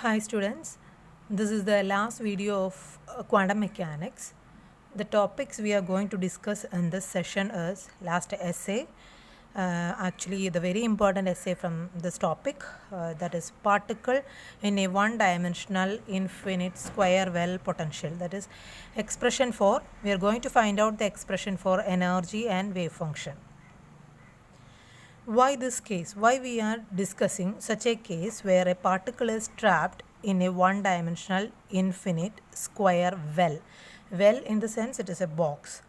Hi students, this is the last video of quantum mechanics. The topics we are going to discuss in this session is last essay, actually the very important essay from this topic, that is particle in a one-dimensional infinite square well potential, that is expression for, we are going to find out the expression for energy and wave function. Why this case? Why we are discussing such a case where a particle is trapped in a one-dimensional infinite square well. Well in the sense it is a box.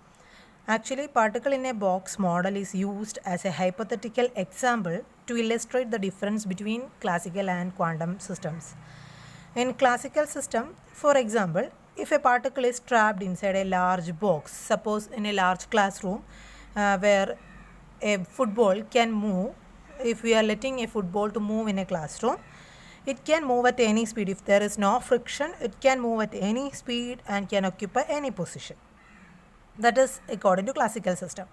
Actually, particle in a box model is used as a hypothetical example to illustrate the difference between classical and quantum systems. In classical system, for example, if a particle is trapped inside a large box, suppose in a large classroom where a football can move, if we are letting a football to move in a classroom, it can move at any speed. If there is no friction, it can move at any speed and can occupy any position. That is according to classical system.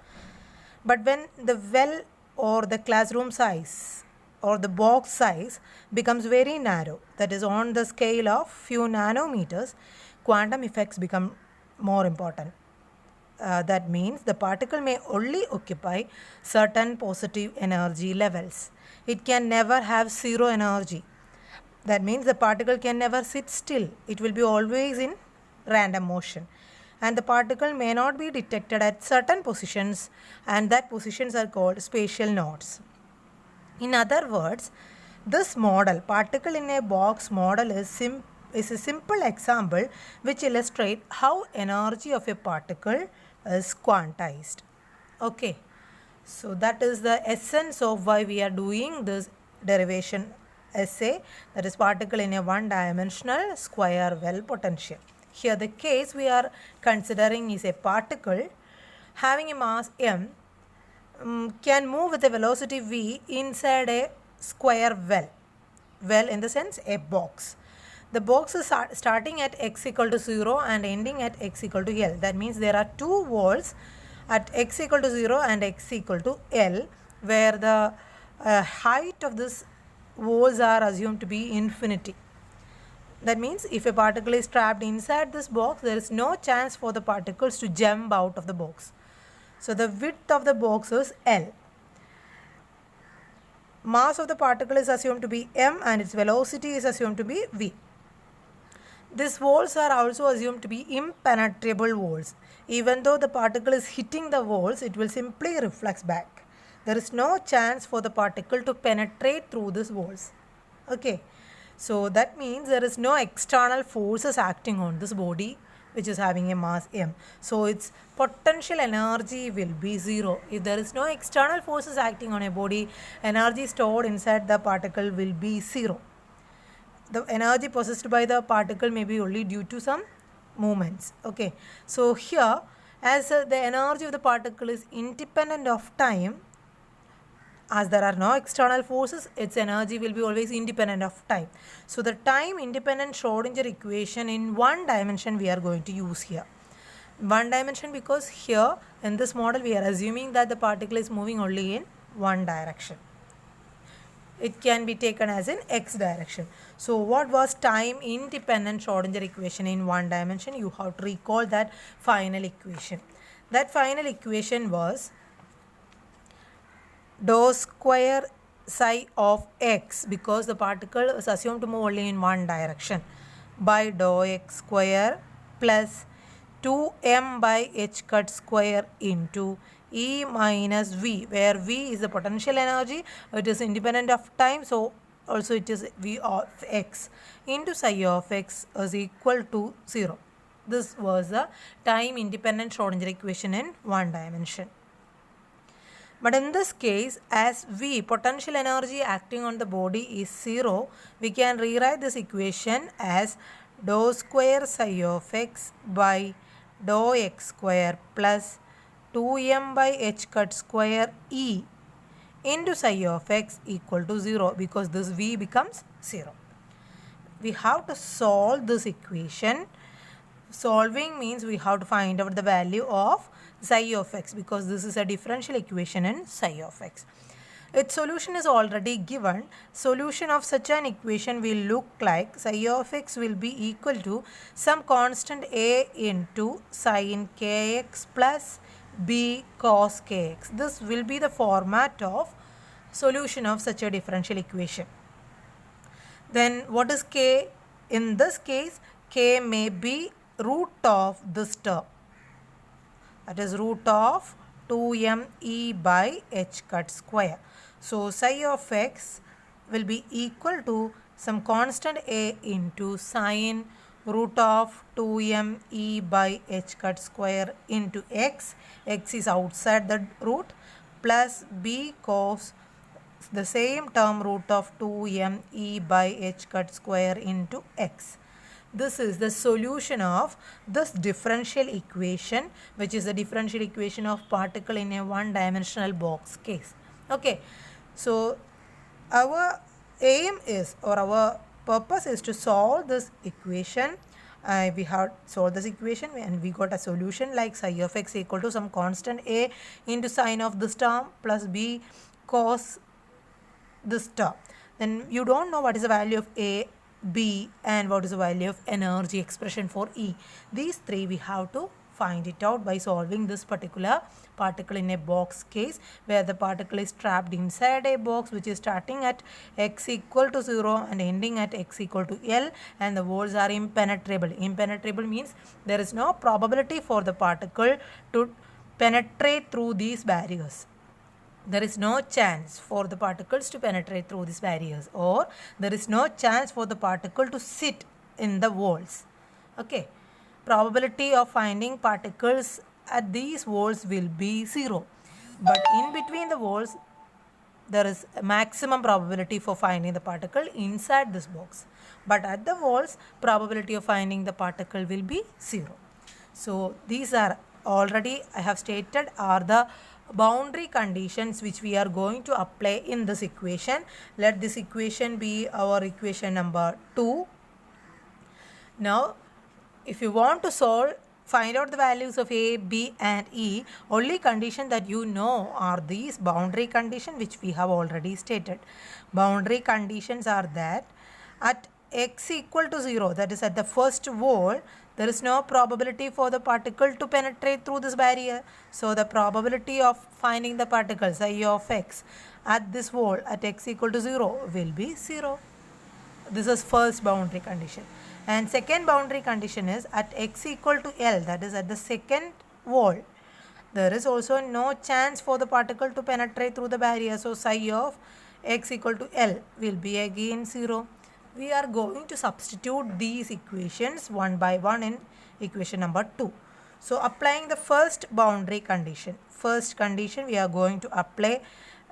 But when the well or the classroom size or the box size becomes very narrow, that is on the scale of few nanometers, quantum effects become more important. That means the particle may only occupy certain positive energy levels. It can never have zero energy. That means the particle can never sit still. It will be always in random motion. And the particle may not be detected at certain positions, and that positions are called spatial nodes. In other words, this model, particle in a box model, is a simple example which illustrates how energy of a particle is quantized. Okay, so that is the essence of why we are doing this derivation essay, that is particle in a one-dimensional square well potential. Here the case we are considering is a particle having a mass m can move with a velocity v inside a square well. Well in the sense a box. The box is starting at x equal to 0 and ending at x equal to L. That means there are two walls at x equal to 0 and x equal to L, where the height of this walls are assumed to be infinity. That means if a particle is trapped inside this box, there is no chance for the particles to jump out of the box. So the width of the box is L. Mass of the particle is assumed to be m and its velocity is assumed to be v. These walls are also assumed to be impenetrable walls. Even though the particle is hitting the walls, it will simply reflect back. There is no chance for the particle to penetrate through these walls. Okay, so that means there is no external forces acting on this body which is having a mass m. So its potential energy will be 0. If there is no external forces acting on a body, energy stored inside the particle will be 0. The energy possessed by the particle may be only due to some movements. Okay, so here as the energy of the particle is independent of time, as there are no external forces, its energy will be always independent of time. So the time independent Schrodinger equation in one dimension we are going to use here. One dimension because here in this model we are assuming that the particle is moving only in one direction. It can be taken as in x direction. So what was time independent Schrodinger equation in one dimension? You have to recall that final equation. That final equation was dou square psi of x, because the particle is assumed to move only in one direction, by dou x square plus 2m by h cut square into E minus V, where V is the potential energy, it is independent of time, so also it is V of x, into psi of x is equal to 0. This was the time independent Schrodinger equation in one dimension. But in this case, as V, potential energy acting on the body, is 0, we can rewrite this equation as dou square psi of x by dou x square plus 2m by h cut square E into psi of x equal to 0, because this V becomes 0. We have to solve this equation. Solving means we have to find out the value of psi of x, because this is a differential equation in psi of x. its solution is already given. Solution of such an equation will look like psi of x will be equal to some constant a into sin kx plus b cos kx. This will be the format of solution of such a differential equation. Then what is k? In this case, k may be root of this term, that is root of 2me by h cut square. So psi of x will be equal to some constant a into sine root of 2me by h cut square into x is outside the root, plus b cos the same term root of 2me by h cut square into x. This is the solution of this differential equation, which is the differential equation of particle in a one-dimensional box case. Okay, so our aim is, or our purpose is to solve this equation. We have solved this equation and we got a solution like psi of x equal to some constant a into sine of this term plus b cos this term. Then you don't know what is the value of a, b, and what is the value of energy expression for E. These three we have to find it out by solving this particular particle in a box case, where the particle is trapped inside a box which is starting at x equal to 0 and ending at x equal to L, and the walls are impenetrable. Impenetrable means there is no probability for the particle to penetrate through these barriers. There is no chance for the particles to penetrate through these barriers, or there is no chance for the particle to sit in the walls. Okay, probability of finding particles at these walls will be 0, but in between the walls there is a maximum probability for finding the particle inside this box, but at the walls probability of finding the particle will be 0. So these are already I have stated are the boundary conditions which we are going to apply in this equation. Let this equation be our equation number 2. Now if you want to find out the values of a, b and e, only condition that you know are these boundary conditions which we have already stated. Boundary conditions are that at x equal to 0, that is at the first wall, there is no probability for the particle to penetrate through this barrier. So the probability of finding the particle psi of x at this wall at x equal to 0 will be 0. This is first boundary condition. And second boundary condition is at x equal to L, that is at the second wall, there is also no chance for the particle to penetrate through the barrier. So psi of x equal to L will be again 0. We are going to substitute these equations one by one in equation number 2. So applying the first boundary condition. First condition we are going to apply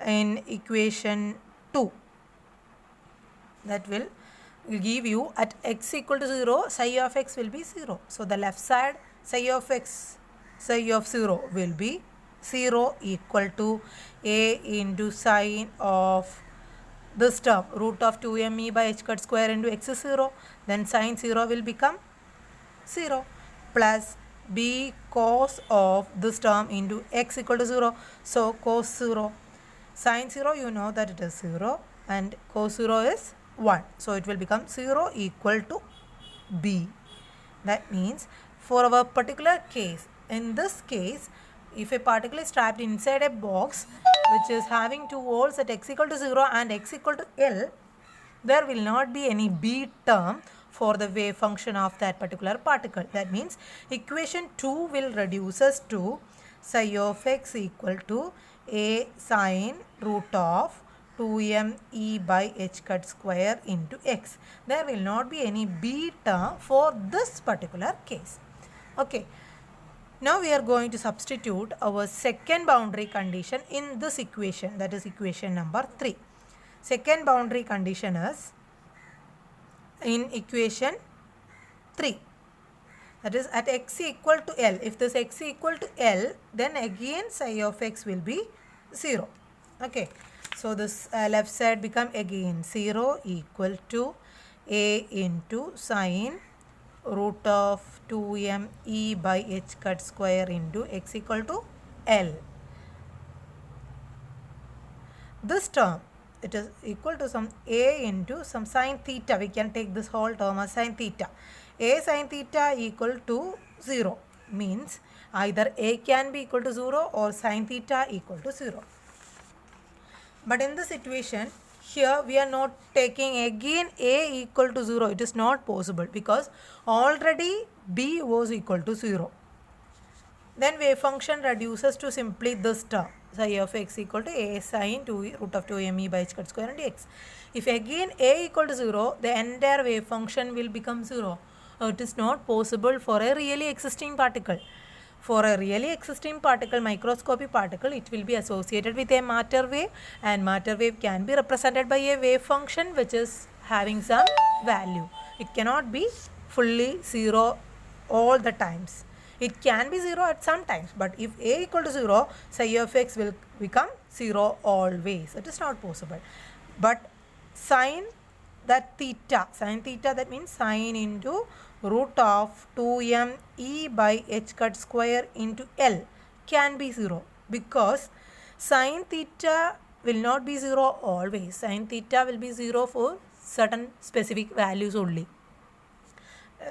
in equation 2. That will give you at x equal to 0, psi of x will be 0. So the left side psi of x, psi of 0 will be 0 equal to a into sine of this term root of 2me by h cut square into x is 0. Then sine 0 will become 0 plus b cos of this term into x equal to 0. So cos 0, sine 0 you know that it is 0 and cos 0 is 1. So it will become 0 equal to b. That means for our particular case, in this case, if a particle is trapped inside a box which is having two walls at x equal to 0 and x equal to L, there will not be any b term for the wave function of that particular particle. That means equation 2 will reduce us to psi of x equal to a sine root of 2me by h cut square into x. There will not be any b term for this particular case. Okay. Now we are going to substitute our second boundary condition in this equation, that is equation number 3. Second boundary condition is in equation 3, that is at x equal to L. If this x equal to L, then again psi of x will be 0. Okay, so this left side become again 0 equal to a into sine root of 2me by h cut square into x equal to L. this term, it is equal to some a into some sine theta. We can take this whole term as sine theta. A sine theta equal to 0 means either a can be equal to 0 or sine theta equal to 0. But in this situation, here we are not taking again a equal to 0. It is not possible because already b was equal to 0. Then wave function reduces to simply this term. Psi of x equal to a sine 2 root of 2me by h cut square and dx. If again a equal to 0, the entire wave function will become 0. It is not possible for a really existing particle. For a really existing particle, microscopic particle, it will be associated with a matter wave, and matter wave can be represented by a wave function which is having some value. It cannot be fully 0 all the times. It can be 0 at some times, but if a equal to 0, psi of x will become 0 always. It is not possible. But sine theta, that means sine into root of 2m e by h cut square into L can be 0 because sine theta will not be 0 always. Sine theta will be 0 for certain specific values only.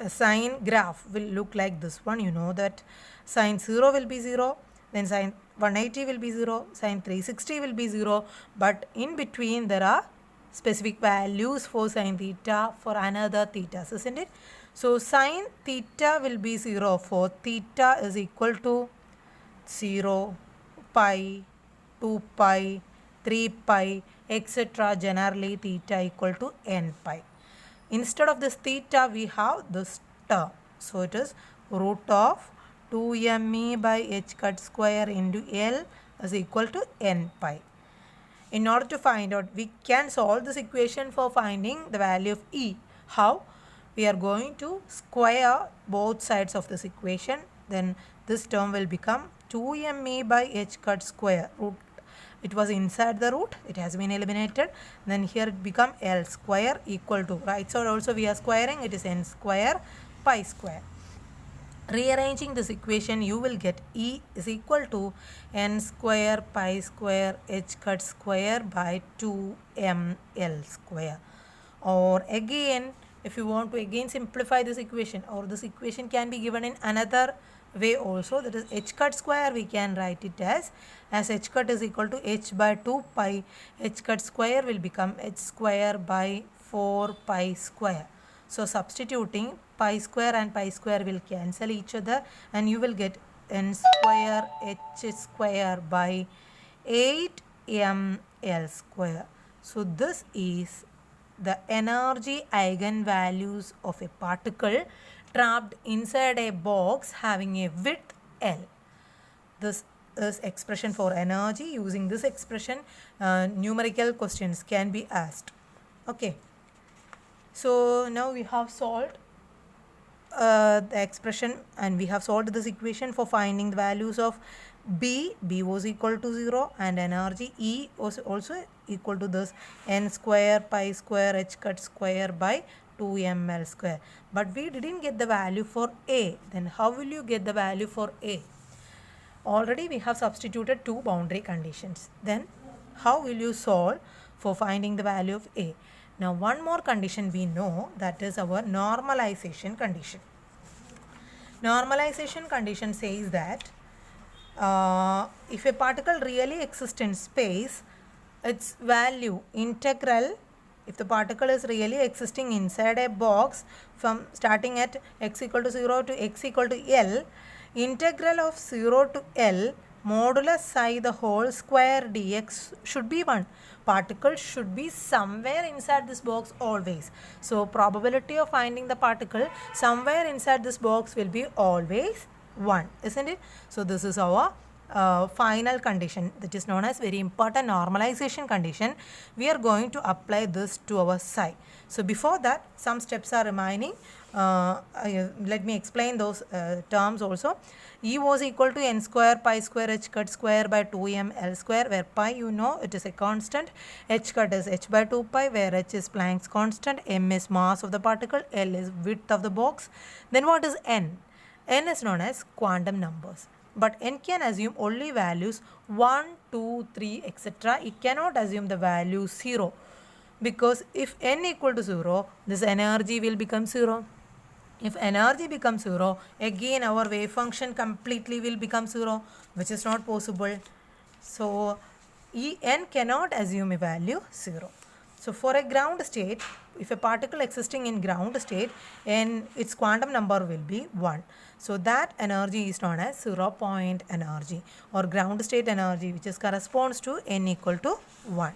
Sine graph will look like this one. You know that sine 0 will be 0, then sine 180 will be 0, sine 360 will be 0, but in between there are specific values for sine theta for another thetas, isn't it? So sine theta will be 0 for theta is equal to 0, pi, 2 pi, 3 pi, etc. Generally theta equal to n pi. Instead of this theta, we have this term. So it is root of 2me by h cut square into L is equal to n pi. In order to find out, we can solve this equation for finding the value of E. How? We are going to square both sides of this equation. Then this term will become 2me by h cut square. It was inside the root, it has been eliminated. Then here it become L square equal to, right side also we are squaring, it is n square pi square. Rearranging this equation, you will get E is equal to n square pi square h cut square by 2ml square. Or again, if you want to again simplify this equation, or this equation can be given in another way also, that is h cut square, we can write it as h cut is equal to h by 2 pi, h cut square will become h square by 4 pi square. So substituting, pi square and pi square will cancel each other and you will get n square h square by 8ml square. So this is the energy eigenvalues of a particle trapped inside a box having a width L. This is expression for energy. Using this expression, numerical questions can be asked. Okay. So now we have solved the expression and we have solved this equation for finding the values of B was equal to 0 and energy E was also equal to this n square pi square h cut square by 2ml square. But we didn't get the value for A. Then how will you get the value for A? Already we have substituted two boundary conditions. Then how will you solve for finding the value of A? Now one more condition we know, that is our normalization condition. Normalization condition says that if a particle really exists in space, its value integral, if the particle is really existing inside a box from starting at x equal to 0 to x equal to L, integral of 0 to L modulus psi the whole square dx should be 1. Particle should be somewhere inside this box always. So probability of finding the particle somewhere inside this box will be always 1, isn't it? So this is our final condition, that is known as very important normalization condition. We are going to apply this to our psi. So before that, some steps are remaining. Let me explain those terms also. E was equal to n square pi square h cut square by 2ml square, where pi, you know, it is a constant. H cut is h by 2 pi, where h is Planck's constant, m is mass of the particle, L is width of the box. Then what is n? N is known as quantum numbers. but n can assume only values 1, 2, 3, etc. It cannot assume the value 0, because if n equal to 0, this energy will become 0. If energy becomes 0, again our wave function completely will become 0, which is not possible. So En cannot assume a value 0. So for a ground state, if a particle existing in ground state, its quantum number will be 1. So that energy is known as 0 point energy or ground state energy, which is corresponds to n equal to 1.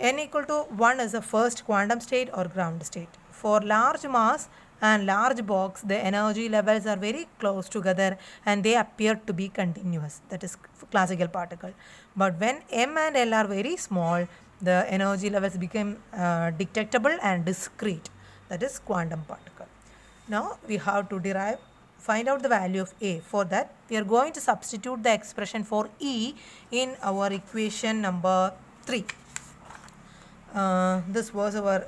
N equal to 1 is the first quantum state or ground state. For large mass and large box, the energy levels are very close together and they appear to be continuous. That is classical particle. But when M and L are very small, the energy levels become detectable and discrete. That is quantum particle. Now we have to find out the value of A. For that, we are going to substitute the expression for E in our equation number 3. This was our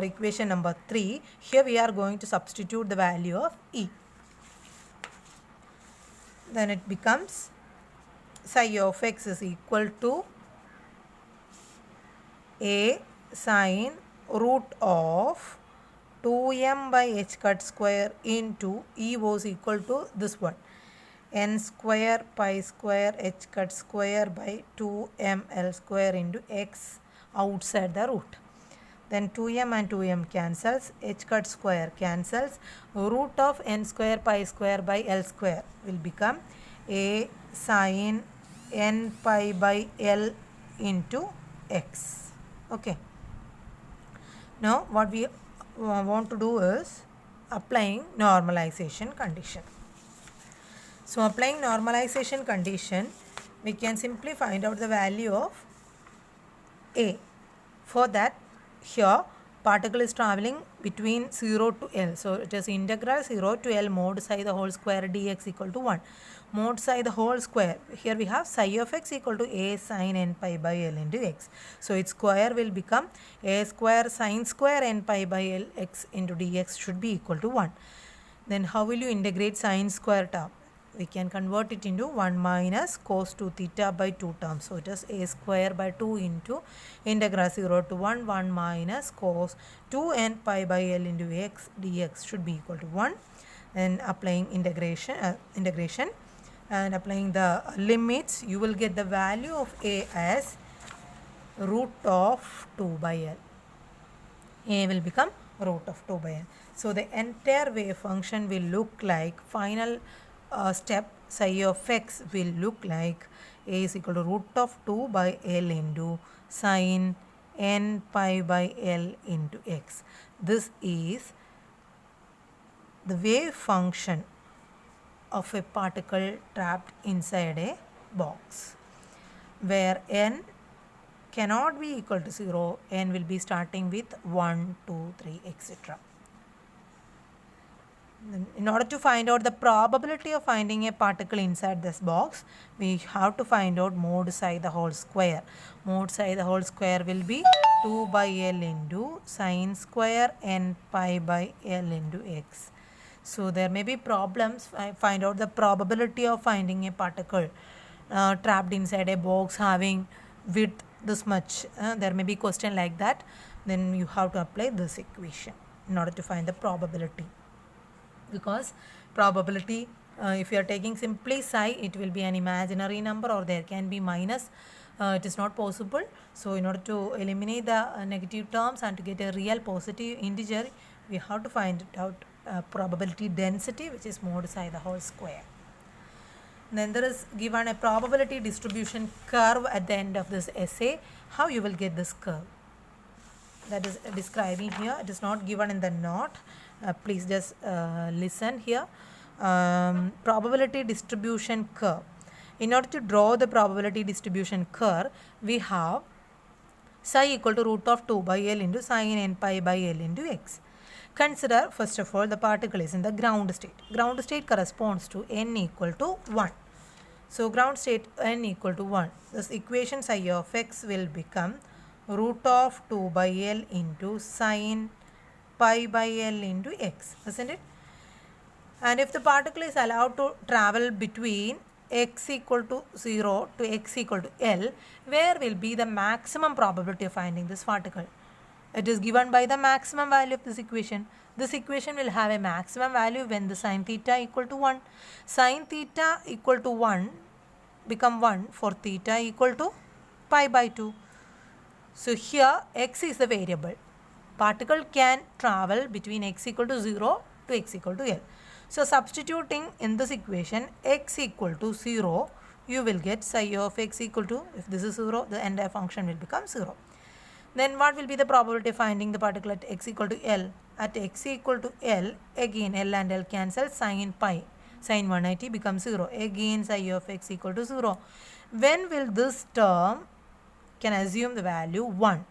equation number 3. Here we are going to substitute the value of E. Then it becomes psi of x is equal to A sine root of 2m by h cut square into E was equal to this one, n square pi square h cut square by 2ml square into x outside the root. Then 2m and 2m cancels, h cut square cancels, root of n square pi square by l square will become a sine n pi by l into x. Okay. Now what we want to do is applying normalization condition. So applying normalization condition, we can simply find out the value of A. For that, here particle is traveling between 0 to L. So it is integral 0 to L mod psi the whole square dx equal to 1. Mod psi the whole square. Here we have psi of x equal to A sine n pi by L into x. So its square will become A square sine square n pi by L x into dx should be equal to 1. Then how will you integrate sine square term? We can convert it into 1 minus cos 2 theta by 2 terms. So it is a square by 2 into integral 0 to 1 minus cos 2 n pi by L into x dx should be equal to 1. Then applying integration and applying the limits, you will get the value of A as root of 2 by L. A will become root of 2 by L. So the entire wave function will look like final step psi of x will look like A is equal to root of 2 by L into sine n pi by L into x. This is the wave function of a particle trapped inside a box, where n cannot be equal to 0, n will be starting with 1, 2, 3, etc. In order to find out the probability of finding a particle inside this box, we have to find out mod psi the whole square. Mod psi the whole square will be 2 by L into sine square n pi by L into x. So there may be problems. Find out the probability of finding a particle trapped inside a box having width this much. There may be question like that. Then you have to apply this equation in order to find the probability. Because probability, if you are taking simply psi, it will be an imaginary number or there can be minus. It is not possible. So in order to eliminate the negative terms and to get a real positive integer, we have to find out probability density, which is mod psi the whole square. Then there is given a probability distribution curve at the end of this essay. How you will get this curve? That is describing here. It is not given in the note. Please just listen here. Probability distribution curve. In order to draw the probability distribution curve, we have psi equal to root of 2 by L into sine n pi by L into x. Consider first of all the particle is in the ground state. Ground state corresponds to n equal to 1. So ground state n equal to 1. This equation psi of x will become root of 2 by L into sine pi by L into x, isn't it? And if the particle is allowed to travel between x equal to 0 to x equal to L, where will be the maximum probability of finding this particle? It is given by the maximum value of this equation. This equation will have a maximum value when the sin theta equal to 1. Sin theta equal to 1 become 1 for theta equal to pi by 2. So here x is the variable. Particle can travel between x equal to 0 to x equal to L. So substituting in this equation x equal to 0, you will get psi of x equal to, if this is 0, the entire function will become 0. Then what will be the probability of finding the particle at x equal to L? At x equal to L, again L and L cancel, sin pi, sin 180 becomes 0. Again psi of x equal to 0. When will this term can assume the value 1?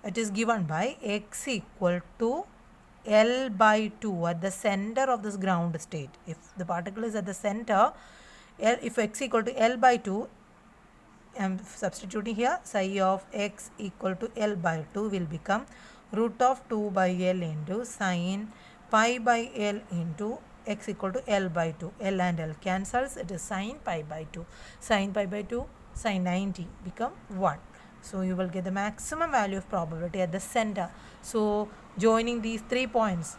It is given by x equal to L by 2 at the center of this ground state. If the particle is at the center, if x equal to L by 2, I am substituting here, psi of x equal to L by 2 will become root of 2 by L into sin pi by L into x equal to L by 2. L and L cancels, it is sin pi by 2. Sin pi by 2, sin 90 become 1. So you will get the maximum value of probability at the center. So joining these 3 points,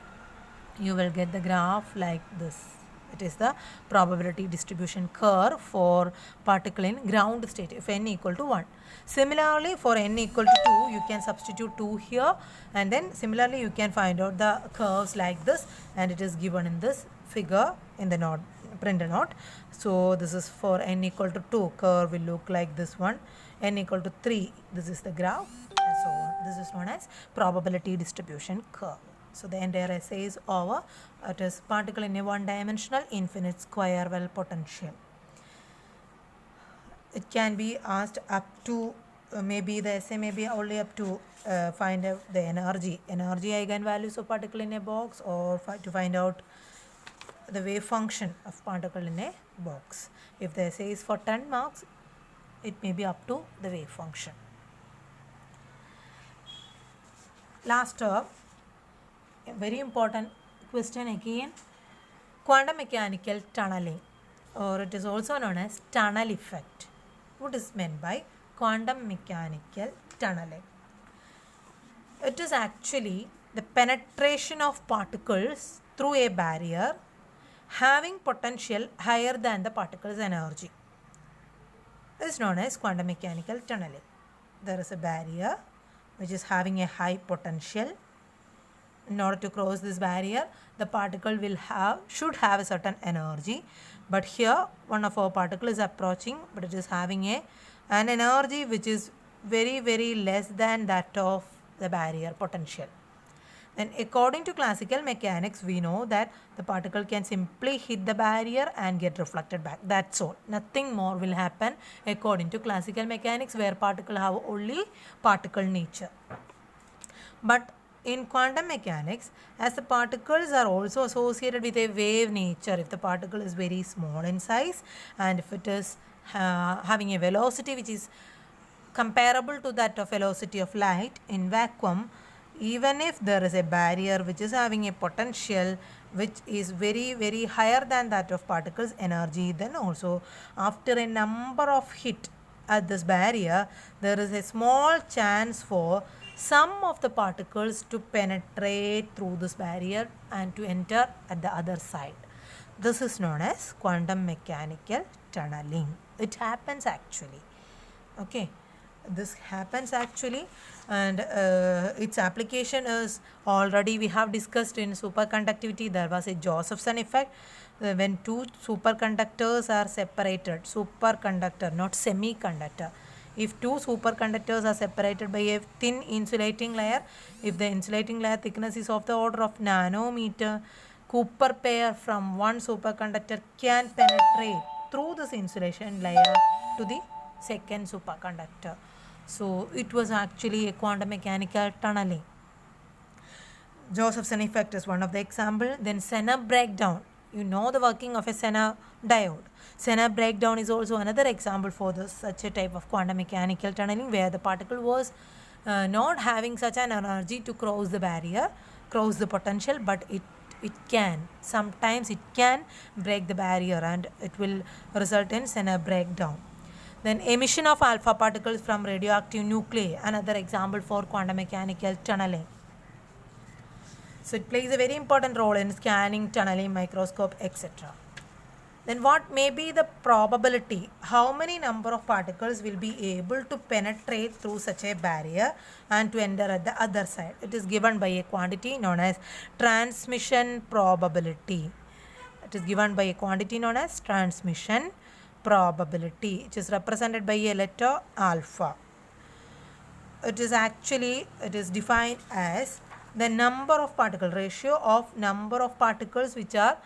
you will get the graph like this. It is the probability distribution curve for particle in ground state if n equal to 1. Similarly, for n equal to 2, you can substitute 2 here, and then similarly you can find out the curves like this, and it is given in this figure in the note, printed note. So this is for n equal to 2, curve will look like this one. N equal to 3, this is the graph, and so on. This is known as probability distribution curve. So the entire essay is over. It is particle in a one-dimensional infinite square well potential. It can be asked up to, maybe the essay may be only up to find out the energy eigenvalues of particle in a box, or to find out the wave function of particle in a box. If the essay is for 10 marks, it may be up to the wave function. Last up, a very important question again, quantum mechanical tunneling, or it is also known as tunnel effect. What is meant by quantum mechanical tunneling? It is actually the penetration of particles through a barrier having potential higher than the particle's energy. This is known as quantum mechanical tunneling. There is a barrier which is having a high potential. In order to cross this barrier, the particle should have a certain energy. But here, one of our particle is approaching, but it is having an energy which is very, very less than that of the barrier potential. Then according to classical mechanics, we know that the particle can simply hit the barrier and get reflected back. That's all. Nothing more will happen according to classical mechanics, where particle have only particle nature. But in quantum mechanics, as the particles are also associated with a wave nature, if the particle is very small in size and if it is having a velocity which is comparable to that of velocity of light in vacuum, even if there is a barrier which is having a potential which is very, very higher than that of particles energy, then also after a number of hit at this barrier, there is a small chance for some of the particles to penetrate through this barrier and to enter at the other side. This is known as quantum mechanical tunneling. It happens actually. Okay. This happens actually, and its application is already we have discussed in superconductivity. There was a Josephson effect when two superconductors are separated. Superconductor, not semiconductor. If two superconductors are separated by a thin insulating layer, if the insulating layer thickness is of the order of nanometer, Cooper pair from one superconductor can penetrate through this insulation layer to the second superconductor. So it was actually a quantum mechanical tunneling. Josephson effect is one of the example. Then Zener breakdown. You know the working of a Zener diode. Zener breakdown is also another example for this such a type of quantum mechanical tunneling, where the particle was not having such an energy to cross the barrier, cross the potential, but it can. Sometimes it can break the barrier and it will result in a breakdown. Then emission of alpha particles from radioactive nuclei, another example for quantum mechanical tunneling. So it plays a very important role in scanning, tunneling, microscope, etc. Then what may be the probability? How many number of particles will be able to penetrate through such a barrier and to enter at the other side? It is given by a quantity known as transmission probability. It is given by a quantity known as transmission probability, which is represented by a letter alpha. It is defined as the number of particle ratio of number of particles which are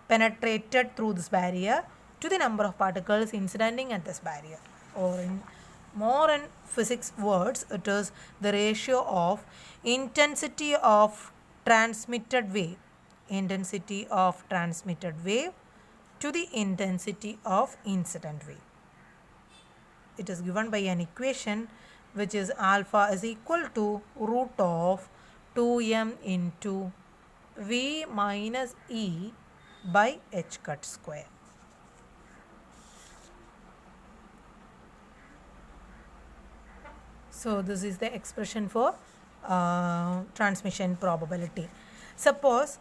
penetrated through this barrier to the number of particles incidenting at this barrier, or in physics words, it is the ratio of intensity of transmitted wave to the intensity of incident wave. It is given by an equation which is alpha is equal to root of 2m into v minus e by h cut square. So this is the expression for transmission probability. Suppose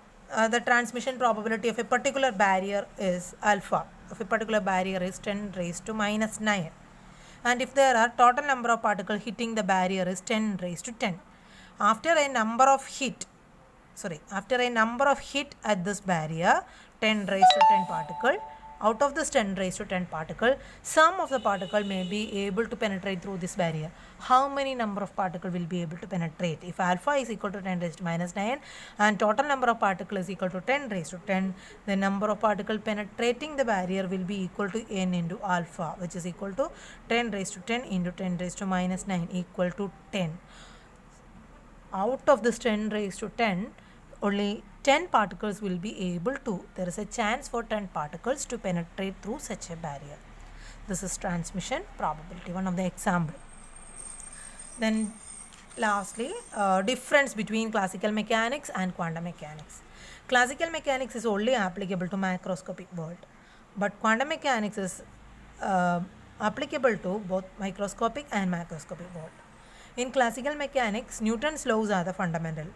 the transmission probability of a particular barrier is alpha, of a particular barrier is 10 raised to minus 9. And if there are total number of particles hitting the barrier is 10 raised to 10. After a number of hit at this barrier, 10 raised to 10 particle, out of this 10 raised to 10 particle, some of the particle may be able to penetrate through this barrier. How many number of particle will be able to penetrate? If alpha is equal to 10 raised to minus 9 and total number of particle is equal to 10 raised to 10, the number of particle penetrating the barrier will be equal to n into alpha, which is equal to 10 raised to 10 into 10 raised to minus 9 equal to 10. Out of this 10 raised to 10, only 10 particles will be able to, there is a chance for 10 particles to penetrate through such a barrier. This is transmission probability, one of the example. Then lastly, difference between classical mechanics and quantum mechanics. Classical mechanics is only applicable to macroscopic world, but quantum mechanics is applicable to both microscopic and macroscopic world. In classical mechanics, Newton's laws are the fundamental.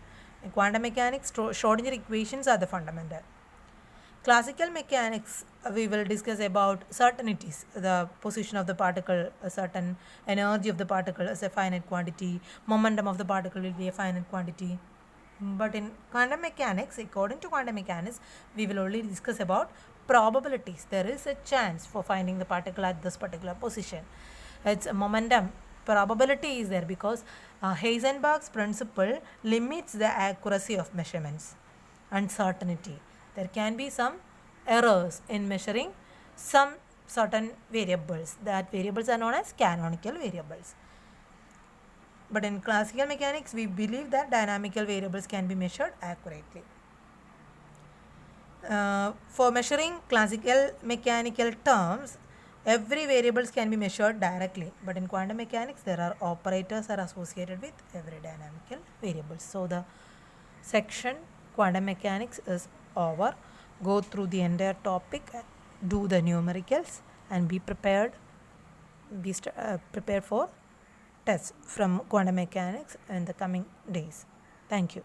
In quantum mechanics, Schrodinger equations are the fundamental. Classical mechanics, we will discuss about certainties, the position of the particle, a certain energy of the particle as a finite quantity, momentum of the particle will be a finite quantity. But in quantum mechanics, according to quantum mechanics, we will only discuss about probabilities. There is a chance for finding the particle at this particular position. Its momentum probability is there because Heisenberg's principle limits the accuracy of measurements. Uncertainty. There can be some errors in measuring some certain variables. That variables are known as canonical variables. But in classical mechanics, we believe that dynamical variables can be measured accurately. For measuring classical mechanical terms, every variables can be measured directly, but in quantum mechanics there are operators are associated with every dynamical variables. So the section quantum mechanics is over. Go through the entire topic, do the numericals and be prepared for tests from quantum mechanics in the coming days. Thank you.